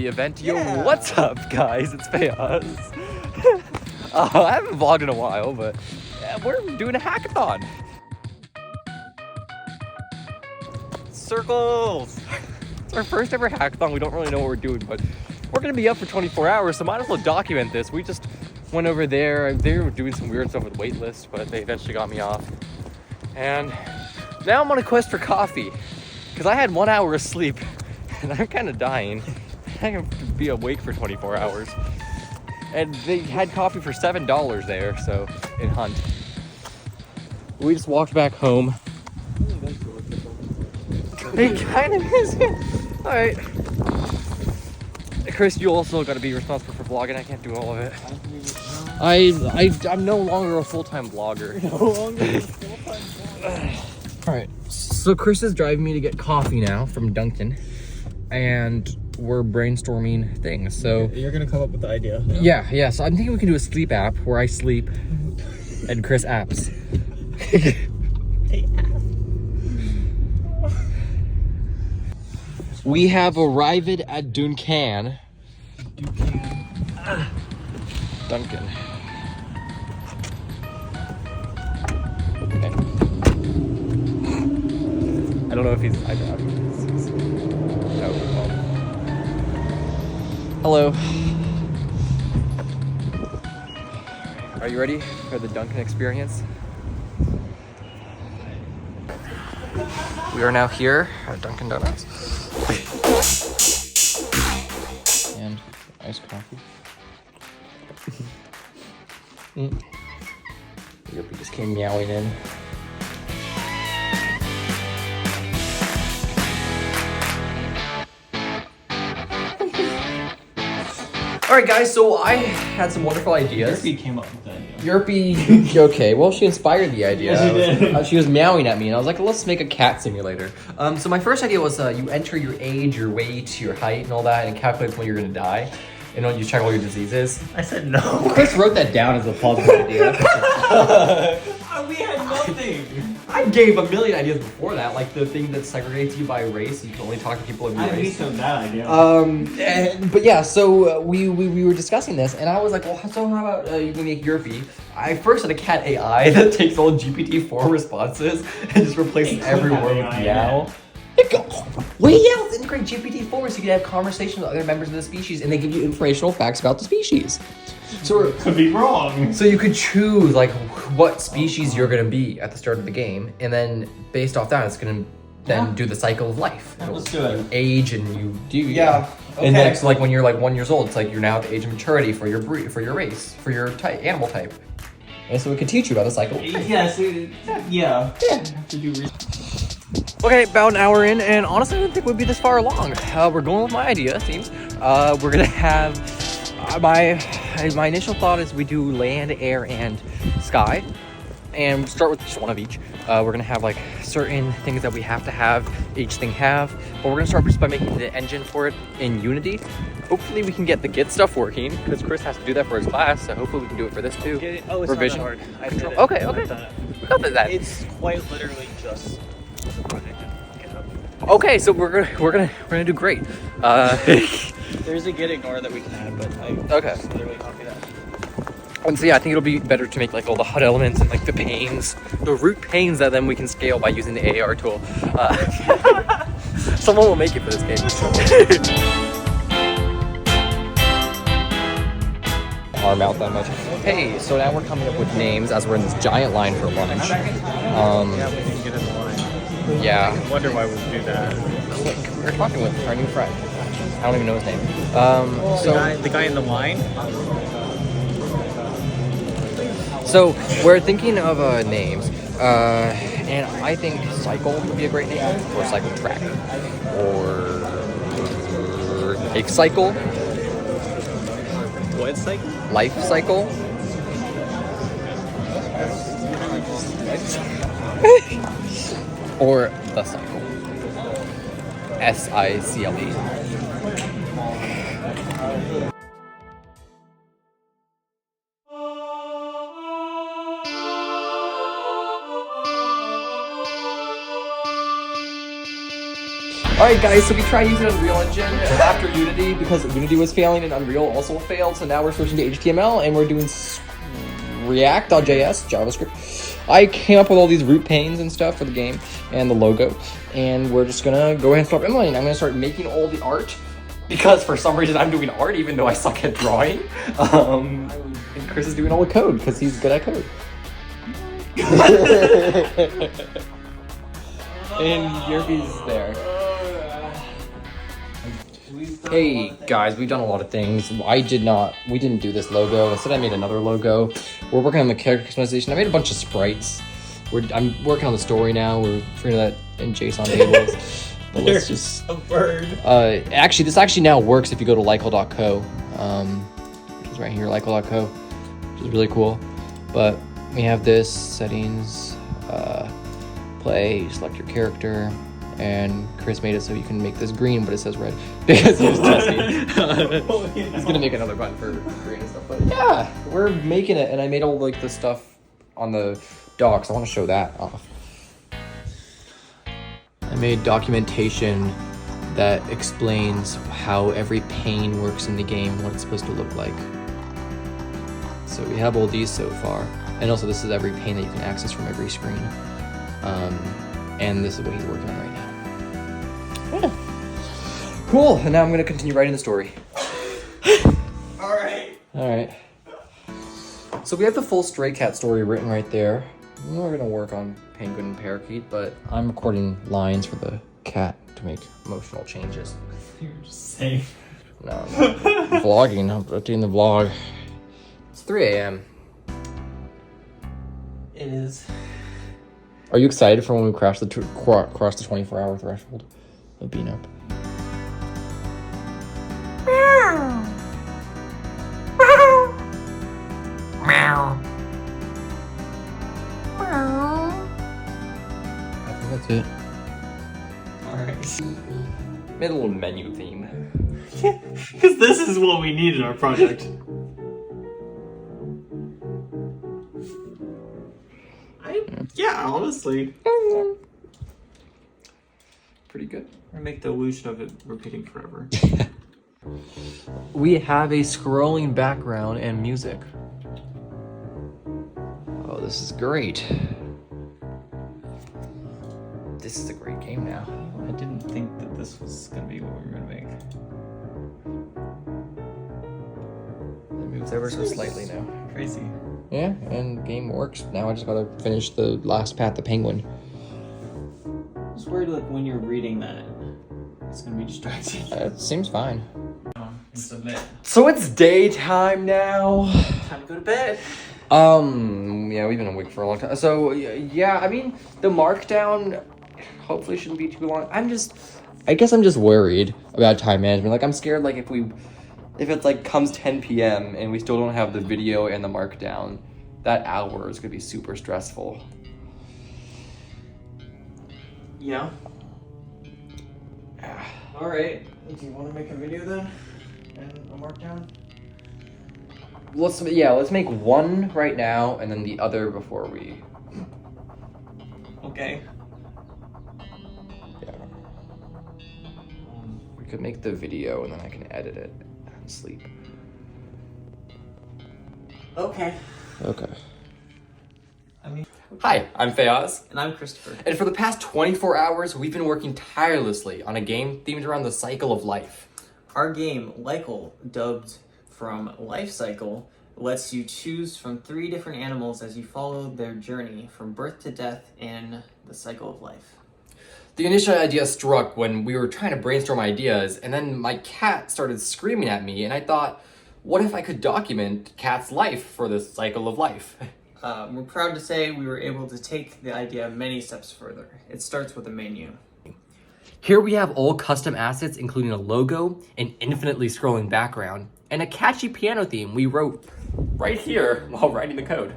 the event. Yo, what's up, guys? It's Fayaz. I haven't vlogged in a while, but we're doing a hackathon. Circles! It's our first ever hackathon. We don't really know what we're doing, but we're gonna be up for 24 hours, so might as well document this. We just went over there. They were doing some weird stuff with waitlist, but they eventually got me off. And now I'm on a quest for coffee, because I had 1 hour of sleep, and I'm kind of dying. I have to be awake for 24 hours. And they had coffee for $7 there, so in Hunt. We just walked back home. It kind of is. All right. Chris, you also got to be responsible for vlogging. I can't do all of it. I'm no longer a full-time vlogger. No longer a full-time vlogger. All right. So Chris is driving me to get coffee now from Dunkin', and we're brainstorming things. So you're gonna come up with the idea. Yeah. So I'm thinking we can do a sleep app where I sleep and Chris apps. We have arrived at Dunkin'. Dunkin'. Okay. I don't know if he's. No. Hello. Are you ready for the Dunkin' experience? We are now here at Dunkin' Donuts. And iced coffee. Yep, he just came meowing in. Alright guys, so I had some wonderful ideas. Yerpy came up with that idea. Yerpy, okay, well she inspired the idea. Yes, she did. She was meowing at me and I was like, let's make a cat simulator. So my first idea was you enter your age, your weight, your height and all that and calculate when you're gonna die. And then you check all your diseases. I said no. Chris wrote that down as a positive idea. We had nothing. I gave a million ideas before that, like the thing that segregates you by race. You can only talk to people of your race. I vetoed that idea. But yeah, so we were discussing this, and I was like, well, so how about you can make Yerpy? I first had a cat AI that takes all GPT-4 responses and just replaces every word with meow. Well, yeah, let's integrate GPT-4 so you can have conversations with other members of the species, and they give you informational facts about the species. So could be wrong. So you could choose like what species you're gonna be at the start of the game, and then based off that, it's gonna then do the cycle of life. Let's do it. You age and you do. Yeah. Okay. And then it's like when you're like 1 year old, it's like you're now at the age of maturity for your breed, for your race, for your type, animal type. And so it can teach you about the cycle. Yes. Yeah. Have to do research. Okay, about an hour in, and honestly, I didn't think we'd be this far along. We're going with my idea, it seems. We're gonna have my initial thought is we do land, air, and sky, and start with just one of each. We're gonna have like certain things that we have to have each thing have, but we're gonna start just by making the engine for it in Unity. Hopefully we can get the Git stuff working, because Chris has to do that for his class, so hopefully we can do it for this too. Oh, it's revision. not that hard. I did it. Okay. I've done it. We got that. It's quite literally just the project in GitHub. Okay, so we're gonna do great. There's a git ignore that we can add, but I just literally copy that. And so yeah, I think it'll be better to make like all the HUD elements and like the panes, the root panes that then we can scale by using the AR tool. Someone will make it for this game. Arm out that much. Hey, so now we're coming up with names as we're in this giant line for lunch. Yeah, we didn't get in line. Yeah. I wonder why we do that. Click. We're talking with our new friend. I don't even know his name. The guy in the line? So we're thinking of names, and I think Cycle would be a great name, or Cycle Track, or Take Cycle. What cycle? Life Cycle. Or The Cycle. SICLE. Alright guys, so we tried using Unreal Engine after Unity because Unity was failing and Unreal also failed, so now we're switching to HTML and we're doing React.js, JavaScript. I came up with all these root panes and stuff for the game and the logo, and we're just gonna go ahead and start implementing. I'm gonna start making all the art because for some reason I'm doing art even though I suck at drawing. And Chris is doing all the code because he's good at code. And Yerby's there. Hey guys, we've done a lot of things. We didn't do this logo. Instead I made another logo. We're working on the character customization. I made a bunch of sprites. I'm working on the story now. We're figuring that in JSON tables. But let's just a bird. This actually now works if you go to Lycle.co. Which is right here, Lycle.co, which is really cool. But we have this settings, play, select your character. And Chris made it so you can make this green, but it says red because he was testing. He's gonna make another button for green and stuff. But yeah, we're making it, and I made all like the stuff on the docs. I want to show that off. I made documentation that explains how every pane works in the game, what it's supposed to look like. So we have all these so far, and also this is every pane that you can access from every screen. And this is what he's working on right now. Yeah. Cool, and now I'm gonna continue writing the story. Alright. So we have the full Stray Cat story written right there. We're gonna work on Penguin and Parakeet, but I'm recording lines for the cat to make emotional changes. You're just saying. No, I'm not vlogging, I'm updating the vlog. It's 3 a.m. It is. Are you excited for when we cross the 24-hour threshold of being up? Meow. Meow. Meow. I think that's it. Alright. Made a little menu theme. Because this is what we need in our project. Yeah, honestly. Pretty good. Or make the illusion of it repeating forever. We have a scrolling background and music. Oh, this is great. This is a great game now. I didn't think that this was gonna be what we were gonna make. It moves ever so slightly now. Crazy. Yeah, and game works. Now I just gotta finish the last path, the penguin. I was worried like when you're reading that, it's gonna be distracting. It seems fine. And submit. So it's daytime now. Time to go to bed. Yeah, we've been awake for a long time. So yeah, I mean, the markdown hopefully shouldn't be too long. I guess I'm just worried about time management. Like I'm scared like if it like comes 10 p.m. and we still don't have the video and the markdown, that hour is gonna be super stressful. Yeah. Alright. Do you want to make a video then? And a markdown? Let's make one right now and then the other before we. Okay. Yeah. We could make the video and then I can edit it and sleep. Okay. Okay. Hi, I'm Fayaz. And I'm Christopher. And for the past 24 hours, we've been working tirelessly on a game themed around the cycle of life. Our game, Lycle, dubbed from Life Cycle, lets you choose from 3 different animals as you follow their journey from birth to death in the cycle of life. The initial idea struck when we were trying to brainstorm ideas, and then my cat started screaming at me, and I thought, what if I could document Cat's life for this cycle of life? We're proud to say we were able to take the idea many steps further. It starts with a menu. Here we have all custom assets, including a logo, an infinitely scrolling background, and a catchy piano theme we wrote right here while writing the code.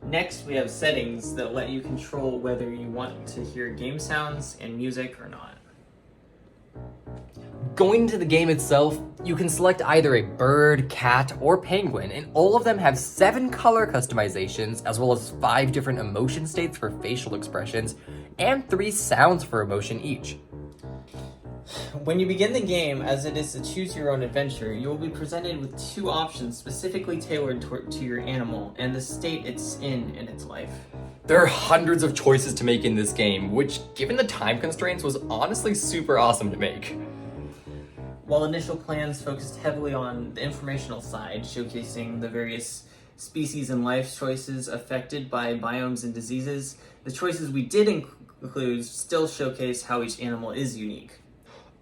Next, we have settings that let you control whether you want to hear game sounds and music or not. Going to the game itself, you can select either a bird, cat, or penguin, and all of them have 7 color customizations, as well as 5 different emotion states for facial expressions, and 3 sounds for emotion each. When you begin the game, as it is a choose your own adventure, you will be presented with 2 options specifically tailored to your animal and the state it's in its life. There are hundreds of choices to make in this game, which, given the time constraints, was honestly super awesome to make. While initial plans focused heavily on the informational side, showcasing the various species and life choices affected by biomes and diseases, the choices we did include still showcase how each animal is unique.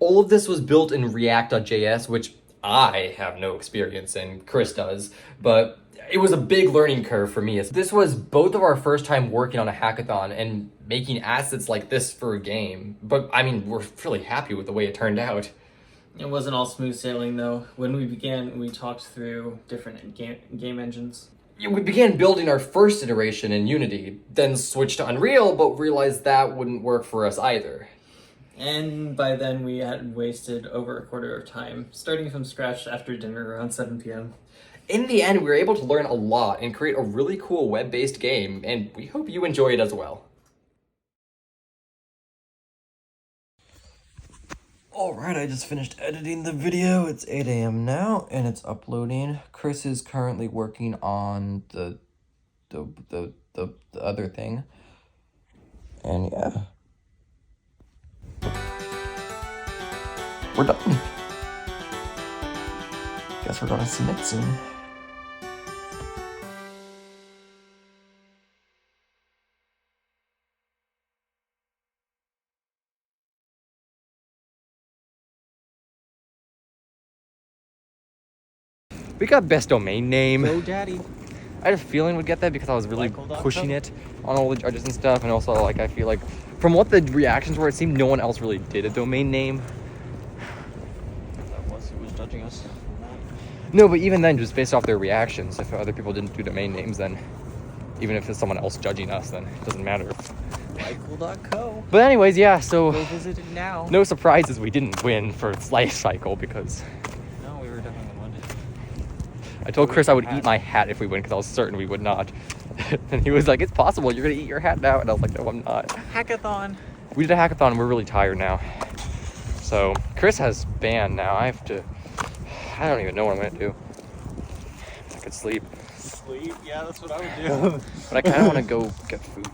All of this was built in React.js, which I have no experience in, Chris does, but it was a big learning curve for me. This was both of our first time working on a hackathon and making assets like this for a game, but I mean, we're really happy with the way it turned out. It wasn't all smooth sailing though. When we began, we talked through different game engines. We began building our first iteration in Unity, then switched to Unreal, but realized that wouldn't work for us either. And by then we had wasted over a quarter of time, starting from scratch after dinner around 7 p.m. In the end, we were able to learn a lot and create a really cool web-based game, and we hope you enjoy it as well. Alright, I just finished editing the video. It's 8 a.m. now, and it's uploading. Chris is currently working on the other thing. And yeah. We're done. Guess we're gonna submit soon. We got best domain name. Go Daddy. I had a feeling we'd get that because I was really pushing it on all the judges and stuff, and also like I feel like from what the reactions were, it seemed no one else really did a domain name. That was who was judging us. No, but even then, just based off their reactions, if other people didn't do domain names, then even if it's someone else judging us, then it doesn't matter. Lycle.co. But anyways, yeah, so Go visit it now. no surprises we didn't win for Life Cycle because No, we were definitely one. I told Chris I would eat my hat if we win because I was certain we would not. And he was like, it's possible, you're gonna eat your hat now. And I was like, no, I'm not. Hackathon. We did a hackathon and we're really tired now. So Chris has band now. I don't even know what I'm gonna do. I could sleep. Sleep? Yeah, that's what I would do. But I kinda wanna go get food.